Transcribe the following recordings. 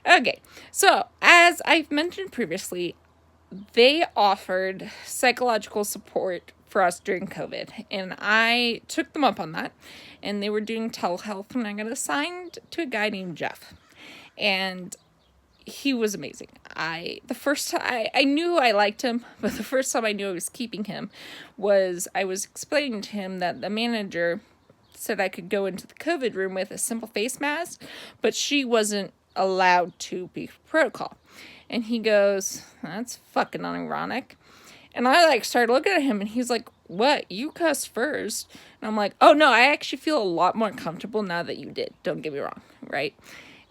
Okay, so as I've mentioned previously, they offered psychological support for us during COVID, and I took them up on that. And they were doing telehealth, and I got assigned to a guy named Jeff, and he was amazing. The first time I knew I liked him, but the first time I knew I was keeping him was I was explaining to him that the manager said I could go into the COVID room with a simple face mask, but she wasn't allowed to be protocol. And he goes, "That's fucking unironic." And I started looking at him, and he's like, "What? You cussed first?" And I'm like, "Oh no, I actually feel a lot more comfortable now that you did. Don't get me wrong, right?"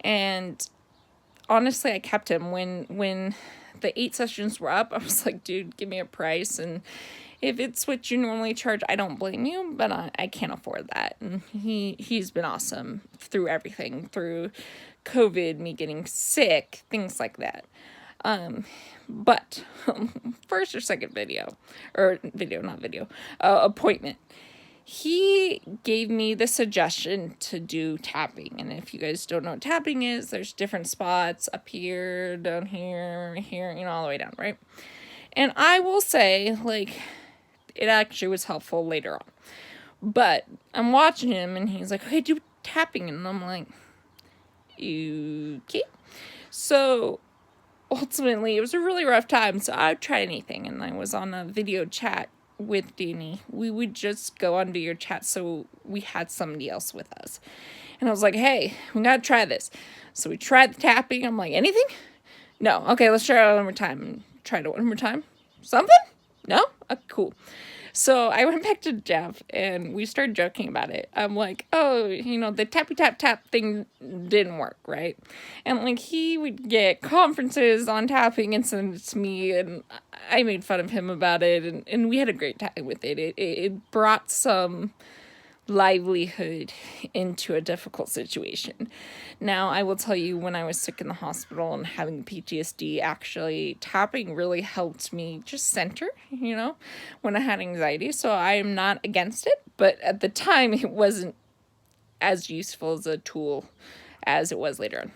And honestly, I kept him when the 8 sessions were up. I was like, "Dude, give me a price, and if it's what you normally charge, I don't blame you, but I can't afford that." And he's been awesome through everything, through COVID, me getting sick, things like that. But first or second appointment, he gave me the suggestion to do tapping. And if you guys don't know what tapping is, there's different spots up here, down here, here, all the way down, right? And I will say, it actually was helpful later on. But I'm watching him, and he's like, "Okay, do tapping." And I'm like, "Okay." So ultimately, it was a really rough time, so I'd try anything. And I was on a video chat with Danny. We would just go onto your chat, so we had somebody else with us. And I was like, "Hey, we gotta try this." So we tried the tapping. I'm like, "Anything? No. Okay, let's try it one more time." And tried it one more time. Something? No? Okay, cool. So I went back to Jeff, and we started joking about it. I'm like, "Oh, the tappy tap tap thing didn't work, right?" And he would get conferences on tapping and send it to me, and I made fun of him about it, and we had a great time with it. It brought some livelihood into a difficult situation. Now, I will tell you, when I was sick in the hospital and having PTSD, actually, tapping really helped me just center, when I had anxiety. So I am not against it, but at the time, it wasn't as useful as a tool as it was later on.